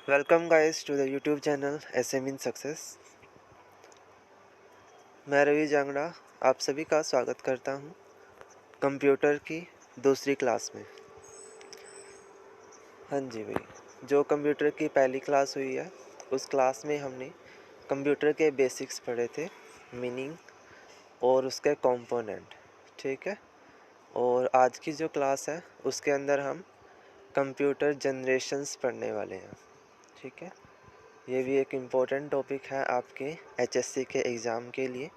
Welcome guys to the YouTube channel SM in success. मैं रवि जांगड़ा आप सभी का स्वागत करता हूं कंप्यूटर की दूसरी क्लास में। हाँ जी भाई, जो कंप्यूटर की पहली क्लास हुई है उस क्लास में हमने कंप्यूटर के बेसिक्स पढ़े थे, मीनिंग और उसके कंपोनेंट। ठीक है, और आज की जो क्लास है उसके अंदर हम कंप्यूटर जनरेशन्स पढ़ने वाले हैं। ठीक है, ये भी एक इम्पोर्टेंट टॉपिक है आपके HSC के एग्ज़ाम के लिए,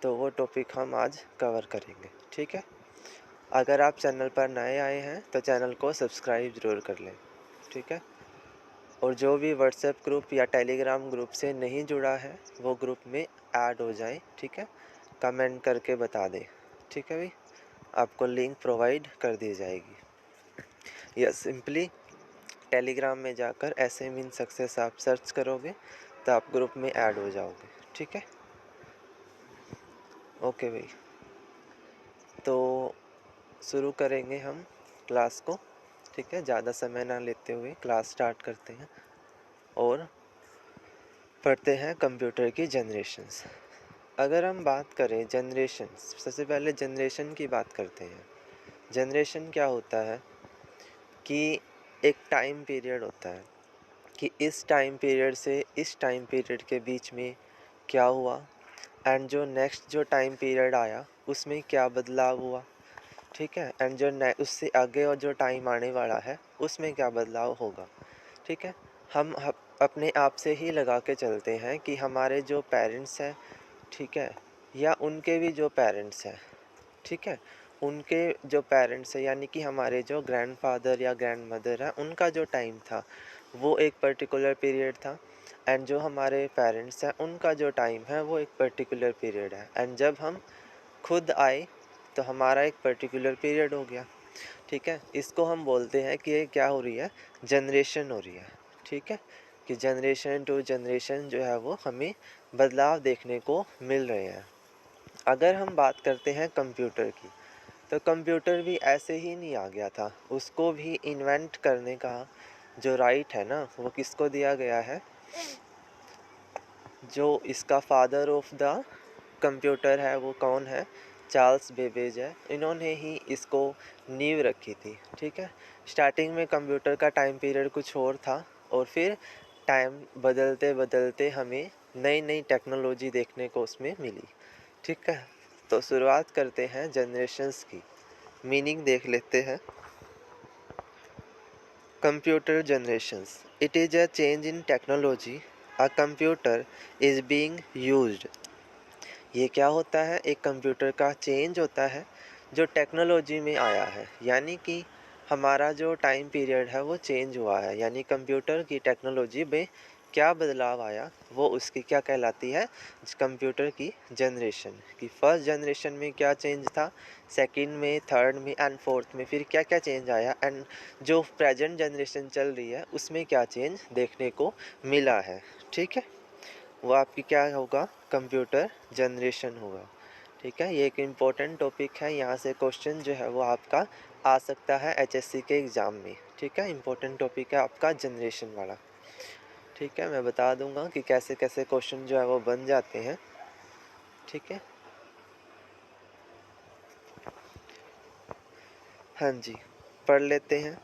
तो वो टॉपिक हम आज कवर करेंगे। ठीक है, अगर आप चैनल पर नए आए हैं तो चैनल को सब्सक्राइब ज़रूर कर लें। ठीक है, और जो भी व्हाट्सएप ग्रुप या टेलीग्राम ग्रुप से नहीं जुड़ा है वो ग्रुप में ऐड हो जाए। ठीक है, कमेंट करके बता दें। ठीक है भाई, आपको लिंक प्रोवाइड कर दी जाएगी। या सिंपली टेलीग्राम में जाकर SM इन सक्सेस आप सर्च करोगे तो आप ग्रुप में ऐड हो जाओगे। ठीक है, ओके भाई, तो शुरू करेंगे हम क्लास को। ठीक है, ज़्यादा समय ना लेते हुए क्लास स्टार्ट करते हैं और पढ़ते हैं कंप्यूटर की जनरेशन्स। अगर हम बात करें जनरेशन्स, सबसे पहले जनरेशन की बात करते हैं। जनरेशन क्या होता है कि एक टाइम पीरियड होता है कि इस टाइम पीरियड से इस टाइम पीरियड के बीच में क्या हुआ, एंड जो नेक्स्ट जो टाइम पीरियड आया उसमें क्या बदलाव हुआ। ठीक है, एंड जो उससे आगे और जो टाइम आने वाला है उसमें क्या बदलाव होगा। ठीक है, हम अपने आप से ही लगा के चलते हैं कि हमारे जो पेरेंट्स हैं, ठीक है, या उनके भी जो पेरेंट्स हैं, ठीक है, उनके जो पेरेंट्स हैं यानी कि हमारे जो ग्रैंडफादर या ग्रैंडमदर हैं उनका जो टाइम था वो एक पर्टिकुलर पीरियड था, एंड जो हमारे पेरेंट्स हैं उनका जो टाइम है वो एक पर्टिकुलर पीरियड है, एंड जब हम खुद आए तो हमारा एक पर्टिकुलर पीरियड हो गया। ठीक है, इसको हम बोलते हैं कि ये क्या हो रही है, जनरेशन हो रही है। ठीक है, कि जनरेशन टू जनरेशन जो है वो हमें बदलाव देखने को मिल रहे हैं। अगर हम बात करते हैं कंप्यूटर की, तो कंप्यूटर भी ऐसे ही नहीं आ गया था, उसको भी इन्वेंट करने का जो राइट है ना वो किसको दिया गया है, जो इसका फादर ऑफ द कंप्यूटर है वो कौन है, चार्ल्स बेबेज है। इन्होंने ही इसको नींव रखी थी। ठीक है, स्टार्टिंग में कंप्यूटर का टाइम पीरियड कुछ और था और फिर टाइम बदलते बदलते हमें नई नई टेक्नोलॉजी देखने को उसमें मिली। ठीक है, तो शुरुआत करते हैं जनरेशन्स की, मीनिंग देख लेते हैं। Computer generations, it is a change in technology a computer is being used. ये क्या होता है, एक कंप्यूटर का चेंज होता है जो टेक्नोलॉजी में आया है, यानी कि हमारा जो टाइम पीरियड है वो चेंज हुआ है, यानी कंप्यूटर की टेक्नोलॉजी में क्या बदलाव आया वो उसकी क्या कहलाती है, कंप्यूटर की जनरेशन। कि फर्स्ट जनरेशन में क्या चेंज था, सेकंड में, थर्ड में एंड फोर्थ में फिर क्या क्या चेंज आया, एंड जो प्रेजेंट जनरेशन चल रही है उसमें क्या चेंज देखने को मिला है। ठीक है, वो आपकी क्या होगा, कंप्यूटर जनरेशन होगा। ठीक है, ये एक इम्पोर्टेंट टॉपिक है, यहाँ से क्वेश्चन जो है वो आपका आ सकता है HSC के एग्ज़ाम में। ठीक है, इम्पोर्टेंट टॉपिक है आपका जनरेशन वाला। ठीक है, मैं बता दूंगा कि कैसे कैसे क्वेश्चन जो है वो बन जाते हैं। ठीक है, हाँ जी, पढ़ लेते हैं।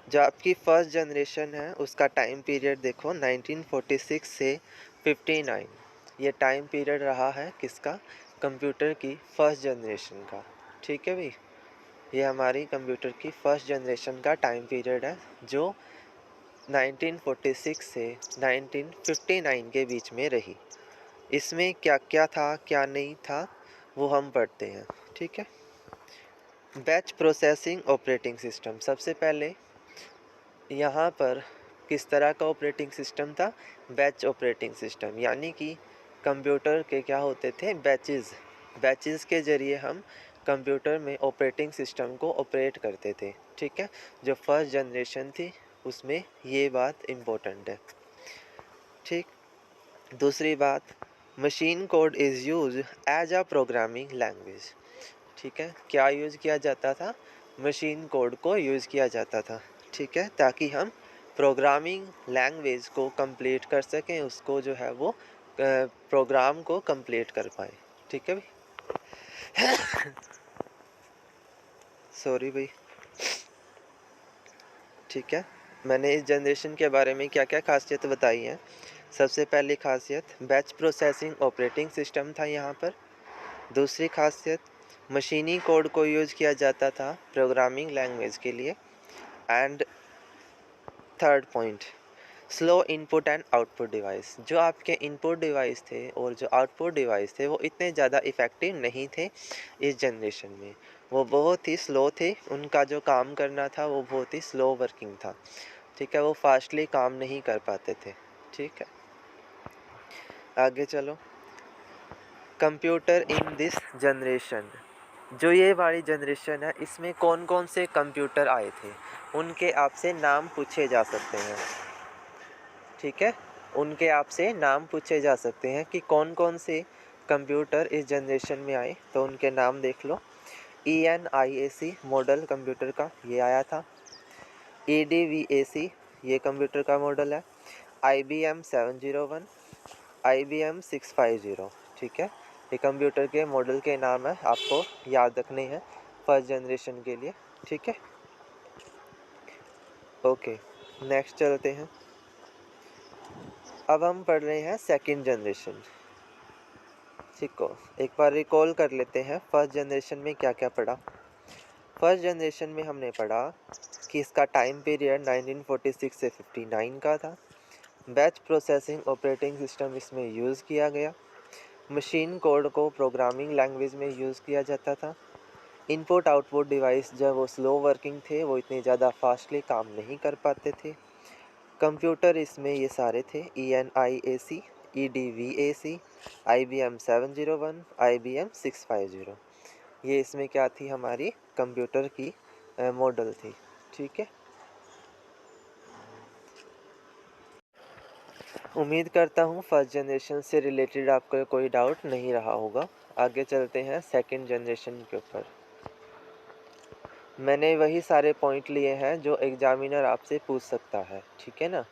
जो आपकी फर्स्ट जनरेशन है उसका टाइम पीरियड देखो, 1946 से 59, ये टाइम पीरियड रहा है किसका, कंप्यूटर की फर्स्ट जनरेशन का। ठीक है भाई, ये हमारी कंप्यूटर की फर्स्ट जनरेशन का टाइम पीरियड है जो 1946 से 1959 के बीच में रही। इसमें क्या क्या था क्या नहीं था वो हम पढ़ते हैं। ठीक है, बैच प्रोसेसिंग ऑपरेटिंग सिस्टम, सबसे पहले यहाँ पर किस तरह का ऑपरेटिंग सिस्टम था, बैच ऑपरेटिंग सिस्टम, यानी कि कंप्यूटर के क्या होते थे, बैचेस। बैचेस के ज़रिए हम कंप्यूटर में ऑपरेटिंग सिस्टम को ऑपरेट करते थे। ठीक है, जो फर्स्ट जनरेशन थी उसमें ये बात इम्पोर्टेंट है। ठीक, दूसरी बात, machine code is use as a programming language. ठीक है, क्या यूज़ किया जाता था, मशीन कोड को यूज़ किया जाता था। ठीक है, ताकि हम प्रोग्रामिंग लैंग्वेज को कंप्लीट कर सकें, उसको जो है वो प्रोग्राम को कंप्लीट कर पाए। ठीक है भाई। सॉरी भाई। ठीक है, मैंने इस जनरेशन के बारे में क्या क्या खासियत बताई हैं। सबसे पहली खासियत बैच प्रोसेसिंग ऑपरेटिंग सिस्टम था यहाँ पर। दूसरी खासियत मशीनी कोड को यूज़ किया जाता था प्रोग्रामिंग लैंग्वेज के लिए। And third point slow input and output device. जो आपके इनपुट डिवाइस थे और जो आउटपुट डिवाइस थे वो इतने ज़्यादा इफ़ेक्टिव नहीं थे इस जनरेशन में। वो बहुत ही स्लो थे, उनका जो काम करना था वो बहुत ही स्लो वर्किंग था। ठीक है, वो फास्टली काम नहीं कर पाते थे। ठीक है, आगे चलो। कंप्यूटर इन दिस जनरेशन, जो ये वाली जनरेशन है इसमें कौन कौन से कंप्यूटर आए थे, उनके आपसे नाम पूछे जा सकते हैं। ठीक है, उनके आपसे नाम पूछे जा सकते हैं कि कौन कौन से कंप्यूटर इस जनरेशन में आए, तो उनके नाम देख लो। ENIAC मॉडल कंप्यूटर का ये आया था। EDVAC ये कंप्यूटर का मॉडल है। IBM 701, IBM 650। ठीक है, ये कंप्यूटर के मॉडल के नाम है, आपको याद रखने हैं फर्स्ट जनरेशन के लिए। ठीक है, ओके, नेक्स्ट चलते हैं। अब हम पढ़ रहे हैं सेकंड जनरेशन। ठीक हो, एक बार रिकॉल कर लेते हैं फर्स्ट जनरेशन में क्या क्या पढ़ा। फर्स्ट जनरेशन में हमने पढ़ा कि इसका टाइम पीरियड 1946 से 59 का था। बैच प्रोसेसिंग ऑपरेटिंग सिस्टम इसमें यूज़ किया गया। मशीन कोड को प्रोग्रामिंग लैंग्वेज में यूज़ किया जाता था। इनपुट आउटपुट डिवाइस जब वो स्लो वर्किंग थे, वो इतने ज़्यादा फास्टली काम नहीं कर पाते थे। कंप्यूटर इसमें ये सारे थे ENIAC, EDVAC, IBM 701, IBM 650। ये इसमें क्या थी, हमारी कंप्यूटर की मॉडल थी। ठीक है, उम्मीद करता हूँ फर्स्ट जनरेशन से रिलेटेड आपको कोई डाउट नहीं रहा होगा। आगे चलते हैं सेकंड जनरेशन के ऊपर। मैंने वही सारे पॉइंट लिए हैं जो एग्जामिनर आपसे पूछ सकता है। ठीक है ना,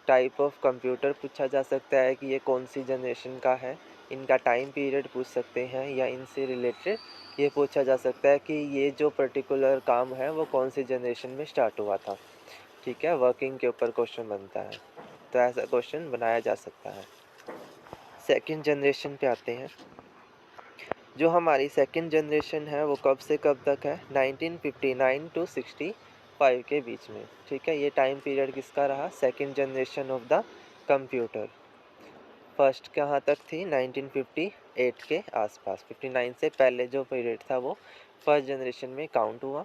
टाइप ऑफ कंप्यूटर पूछा जा सकता है कि ये कौन सी जनरेशन का है, इनका टाइम पीरियड पूछ सकते हैं, या इनसे रिलेटेड ये पूछा जा सकता है कि ये जो पर्टिकुलर काम है वो कौन सी जनरेशन में स्टार्ट हुआ था। ठीक है, वर्किंग के ऊपर क्वेश्चन बनता है, तो ऐसा क्वेश्चन बनाया जा सकता है। सेकंड जनरेशन पे आते हैं। जो हमारी सेकंड जनरेशन है वो कब से कब तक है, 1959 टू 65 के बीच में। ठीक है, ये टाइम पीरियड किसका रहा, second generation of the computer. First कहाँ तक थी, 1958 के आसपास। 59 से पहले जो पीरियड था वो फर्स्ट जनरेशन में काउंट हुआ।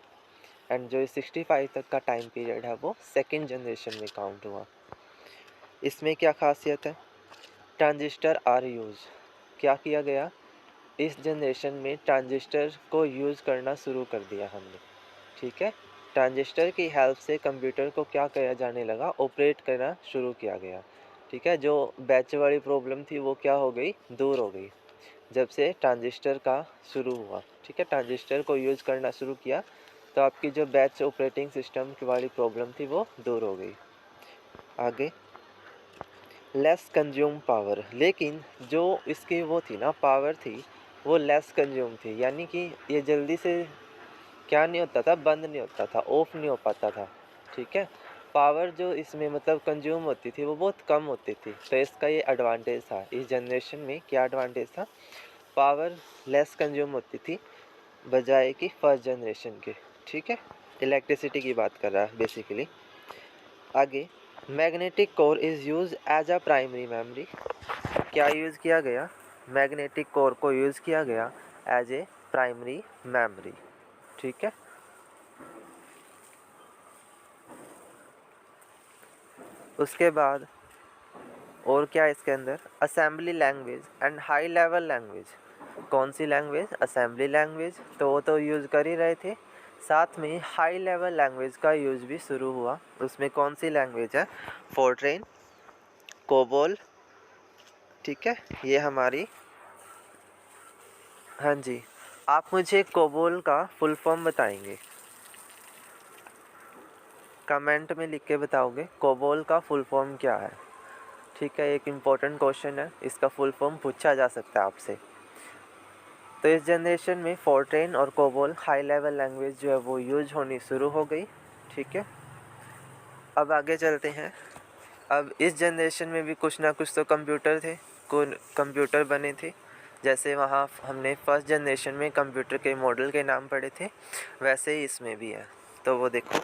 एंड जो 65 तक का टाइम पीरियड है वो सेकंड जनरेशन में काउंट हुआ। इसमें क्या खासियत है, ट्रांजिस्टर आर यूज, क्या किया गया, इस जनरेशन में ट्रांजिस्टर को यूज़ करना शुरू कर दिया हमने। ठीक है, ट्रांजिस्टर की हेल्प से कंप्यूटर को क्या किया जाने लगा, ऑपरेट करना शुरू किया गया। ठीक है, जो बैच वाली प्रॉब्लम थी वो क्या हो गई, दूर हो गई जब से ट्रांजिस्टर का शुरू हुआ। ठीक है, ट्रांजिस्टर को यूज़ करना शुरू किया तो आपकी जो बैच ऑपरेटिंग सिस्टम की वाली प्रॉब्लम थी वो दूर हो गई। आगे, लेस कंज्यूम पावर, लेकिन जो इसकी वो थी ना पावर थी वो लेस कंज्यूम थी, यानी कि ये जल्दी से क्या नहीं होता था, बंद नहीं होता था, ऑफ नहीं हो पाता था। ठीक है, पावर जो इसमें मतलब कंज्यूम होती थी वो बहुत कम होती थी, तो इसका ये एडवांटेज था। इस जनरेशन में क्या एडवांटेज था, पावर लेस कंज्यूम होती थी बजाय कि फर्स्ट जनरेशन के। ठीक है, इलेक्ट्रिसिटी की बात कर रहा है बेसिकली। आगे, magnetic core is use as a primary memory, क्या यूज़ किया गया, मैग्नेटिक कोर को यूज़ किया गया एज ए प्राइमरी मेमोरी। ठीक है, उसके बाद और क्या है इसके अंदर, assembly language and high level language. कौन सी लैंग्वेज, असेंबली लैंग्वेज, तो वो तो यूज़ कर ही रहे थे, साथ में हाई लेवल लैंग्वेज का यूज़ भी शुरू हुआ। उसमें कौन सी लैंग्वेज है, फोर्ट्रेन, कोबोल। ठीक है, ये हमारी, हाँ जी, आप मुझे कोबोल का फुल फॉर्म बताएंगे। कमेंट में लिख के बताओगे कोबोल का फुल फॉर्म क्या है। ठीक है, एक इम्पोर्टेंट क्वेश्चन है, इसका फुल फॉर्म पूछा जा सकता है आपसे। तो इस जनरेशन में फोर्ट्रेन और कोबोल हाई लेवल लैंग्वेज जो है वो यूज होनी शुरू हो गई। ठीक है, अब आगे चलते हैं। अब इस जनरेशन में भी कुछ ना कुछ तो कंप्यूटर थे, कंप्यूटर बने थे। जैसे वहाँ हमने फर्स्ट जनरेशन में कंप्यूटर के मॉडल के नाम पढ़े थे, वैसे ही इसमें भी है। तो वो देखो,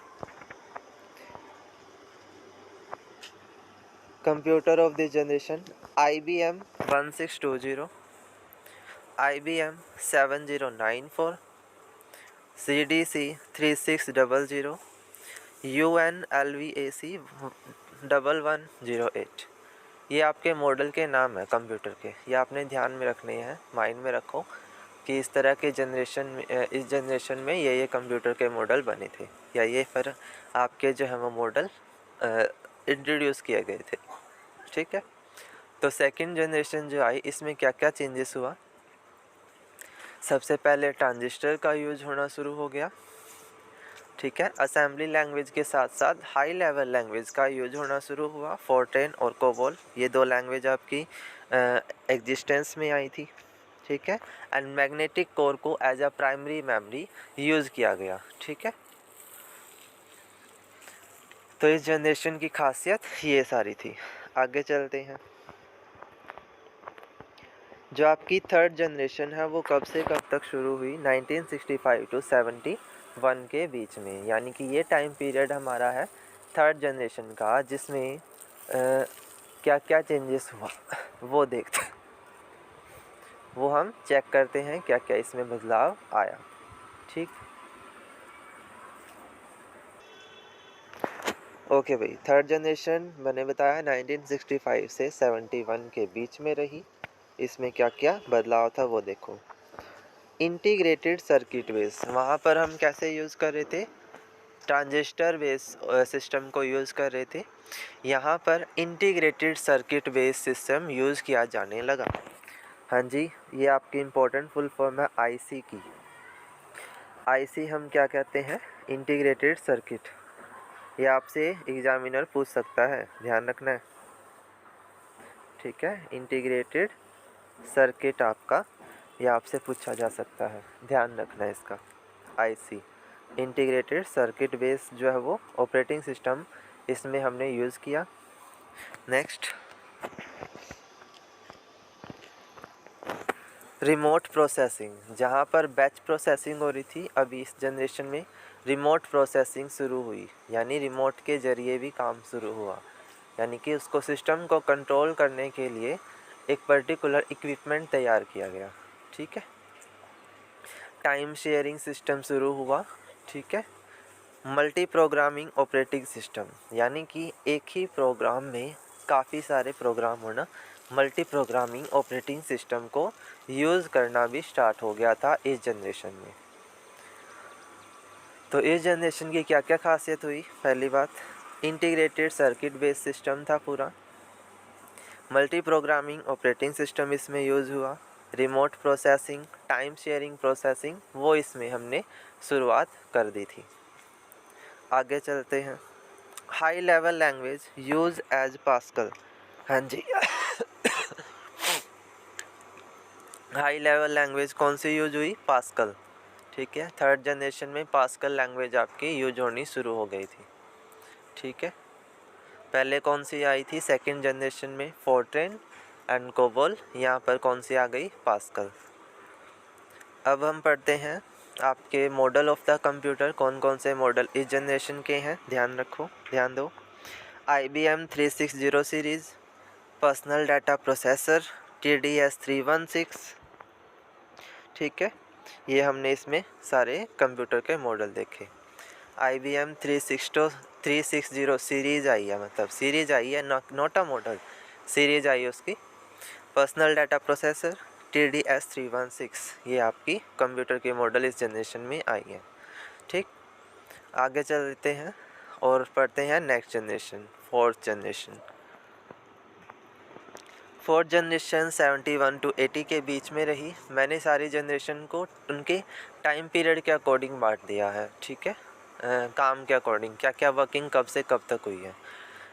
computer of this generation IBM 1620, IBM 7094, CDC 3600, UNLVAC 1108। ये आपके मॉडल के नाम है कंप्यूटर के, ये आपने ध्यान में रखने हैं, माइंड में रखो कि इस तरह के जनरेशन में, इस जनरेशन में ये कंप्यूटर के मॉडल बने थे, या ये फिर आपके जो है वो मॉडल इंट्रोड्यूस किए गए थे। ठीक है, तो सेकंड जनरेशन जो आई, इसमें क्या क्या चेंजेस हुआ। सबसे पहले ट्रांजिस्टर का यूज होना शुरू हो गया। ठीक है, असेंबली लैंग्वेज के साथ साथ हाई लेवल लैंग्वेज का यूज होना शुरू हुआ। फोर्ट्रेन और कोबोल, ये दो लैंग्वेज आपकी एग्जिस्टेंस में आई थी। ठीक है, एंड मैग्नेटिक कोर को as a primary memory use किया गया। ठीक है, तो इस जनरेशन की खासियत ये सारी थी। आगे चलते हैं। जो आपकी थर्ड जनरेशन है वो कब से कब तक शुरू हुई, 1965 टू 71 के बीच में, यानी कि ये टाइम पीरियड हमारा है थर्ड जनरेशन का, जिसमें क्या क्या चेंजेस हुआ वो देखते हैं, वो हम चेक करते हैं क्या क्या इसमें बदलाव आया। ठीक, ओके भाई, थर्ड जनरेशन मैंने बताया 1965 से 71 के बीच में रही। इसमें क्या क्या बदलाव था वो देखो। इंटीग्रेटेड सर्किट बेस, वहाँ पर हम कैसे यूज़ कर रहे थे, ट्रांजिस्टर बेस सिस्टम को यूज़ कर रहे थे। यहाँ पर integrated circuit base system use किया जाने लगा। हाँ जी, ये आपकी इम्पोर्टेंट फुल फॉर्म है आईसी की। आईसी हम क्या कहते हैं, इंटीग्रेटेड सर्किट। ये आपसे एग्जामिनर पूछ सकता है, ध्यान रखना है। ठीक है, इंटीग्रेटेड सर्किट आपका ये आपसे पूछा जा सकता है, ध्यान रखना है इसका। आईसी इंटीग्रेटेड सर्किट बेस जो है वो ऑपरेटिंग सिस्टम इसमें हमने यूज़ किया। नेक्स्ट, रिमोट प्रोसेसिंग, जहाँ पर बैच प्रोसेसिंग हो रही थी, अभी इस जनरेशन में रिमोट प्रोसेसिंग शुरू हुई, यानी रिमोट के ज़रिए भी काम शुरू हुआ, यानी कि उसको सिस्टम को कंट्रोल करने के लिए एक पर्टिकुलर इक्विपमेंट तैयार किया गया। ठीक है, टाइम शेयरिंग सिस्टम शुरू हुआ। ठीक है, मल्टी प्रोग्रामिंग ऑपरेटिंग सिस्टम, यानी कि एक ही प्रोग्राम में काफ़ी सारे प्रोग्राम होना, मल्टी प्रोग्रामिंग ऑपरेटिंग सिस्टम को यूज़ करना भी स्टार्ट हो गया था इस जनरेशन में। तो इस जनरेशन की क्या क्या खासियत हुई, पहली बात, इंटीग्रेटेड सर्किट बेस्ड सिस्टम था पूरा, मल्टी प्रोग्रामिंग ऑपरेटिंग सिस्टम इसमें यूज़ हुआ, remote processing, time sharing processing वो इसमें हमने शुरुआत कर दी थी। आगे चलते हैं। High level language use as Pascal, हाँ जी हाई लेवल लैंग्वेज कौन सी यूज हुई, पास्कल। ठीक है, थर्ड जनरेशन में पास्कल लैंग्वेज आपकी यूज होनी शुरू हो गई थी। ठीक है, पहले कौन सी आई थी सेकंड जनरेशन में, फोर्ट्रेन एंड कोबोल, यहाँ पर कौन सी आ गई, पास्कल। अब हम पढ़ते हैं आपके मॉडल ऑफ द कंप्यूटर, कौन कौन से मॉडल इस जनरेशन के हैं, ध्यान रखो, ध्यान दो। IBM 360 series, personal data processor TDS 316। ठीक है, ये हमने इसमें सारे कंप्यूटर के मॉडल देखे। IBM 360 सीरीज़ आई है, मतलब सीरीज़ आई है, नॉट अ मॉडल, सीरीज़ आई है उसकी। पर्सनल डाटा प्रोसेसर TDS 316, ये आपकी कंप्यूटर के मॉडल इस जनरेशन में आई है। ठीक, आगे चलते हैं और पढ़ते हैं next generation, fourth generation. Fourth generation 71 to 80 के बीच में रही। मैंने सारी जनरेशन को उनके टाइम पीरियड के अकॉर्डिंग बांट दिया है। ठीक है, काम के अकॉर्डिंग क्या क्या वर्किंग कब से कब तक हुई है।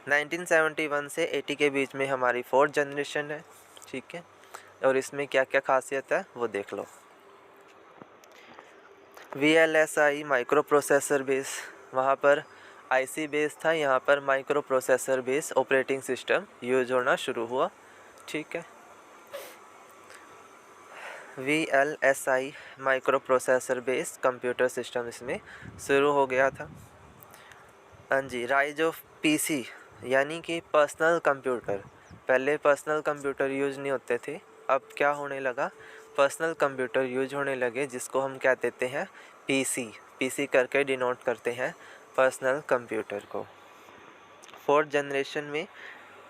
1971 से 80 के बीच में हमारी 4th जनरेशन है, ठीक है। और इसमें क्या क्या खासियत है वो देख लो। VLSI माइक्रो प्रोसेसर बेस, वहाँ पर IC बेस था, यहाँ पर micro processor base operating system use होना शुरू हुआ, ठीक है। VLSI micro processor base computer system इसमें शुरू हो गया था। हाँ जी, राइज ऑफ PC यानी कि पर्सनल कंप्यूटर। पहले पर्सनल कंप्यूटर यूज नहीं होते थे, अब क्या होने लगा, पर्सनल कंप्यूटर यूज होने लगे, जिसको हम क्या देते हैं, PC करके डिनोट करते हैं पर्सनल कंप्यूटर को। 4th जनरेशन में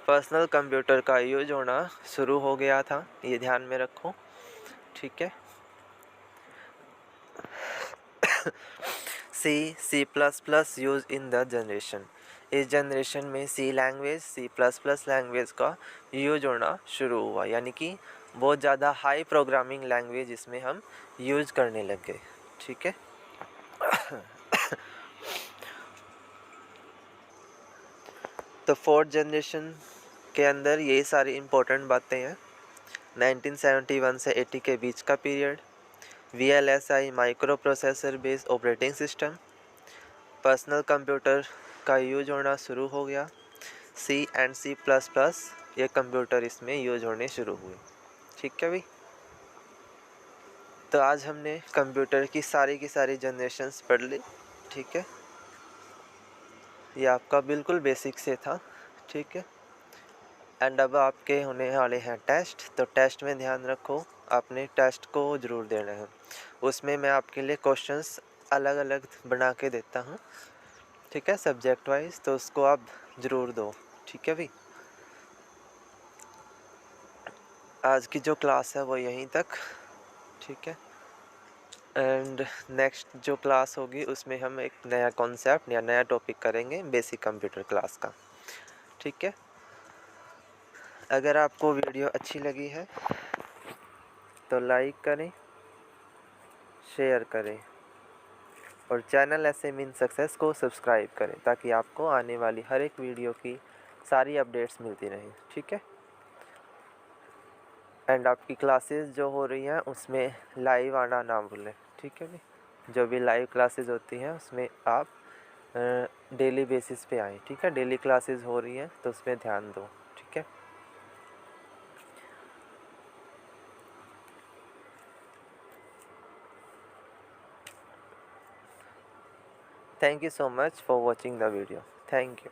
पर्सनल कंप्यूटर का यूज होना शुरू हो गया था, ये ध्यान में रखो, ठीक है। C++ use in the generation, इस जनरेशन में C लैंग्वेज का यूज होना शुरू हुआ, यानी कि बहुत ज़्यादा हाई प्रोग्रामिंग लैंग्वेज इसमें हम यूज करने लग गए, ठीक है। तो 4th जनरेशन के अंदर ये सारी इम्पोर्टेंट बातें हैं। 1971 से 80 के बीच का period, VLSI micro processor based operating system, personal computer का यूज होना शुरू हो गया, C++ ये कंप्यूटर इसमें यूज होने शुरू हुए, ठीक है भाई। तो आज हमने कंप्यूटर की सारी जनरेशन्स पढ़ ली, ठीक है। ये आपका बिल्कुल बेसिक से था, ठीक है। एंड अब आपके होने वाले हैं टेस्ट, तो टेस्ट में ध्यान रखो, आपने टेस्ट को ज़रूर देना है। उसमें मैं आपके लिए क्वेश्चंस अलग अलग बना के देता हूँ, ठीक है, सब्जेक्ट वाइज, तो उसको आप ज़रूर दो, ठीक है भाई। आज की जो क्लास है वो यहीं तक, ठीक है। एंड नेक्स्ट जो क्लास होगी उसमें हम एक नया कॉन्सेप्ट या नया टॉपिक करेंगे बेसिक कंप्यूटर क्लास का, ठीक है। अगर आपको वीडियो अच्छी लगी है तो लाइक करें, शेयर करें और चैनल SM इन सक्सेस को सब्सक्राइब करें, ताकि आपको आने वाली हर एक वीडियो की सारी अपडेट्स मिलती रहें, ठीक है। एंड आपकी क्लासेस जो हो रही हैं उसमें लाइव आना ना भूलें, ठीक है भाई। जो भी लाइव क्लासेस होती हैं उसमें आप डेली बेसिस पे आएँ, ठीक है। डेली क्लासेस हो रही हैं तो उसमें ध्यान दो, ठीक है। Thank you so much for watching the video. Thank you.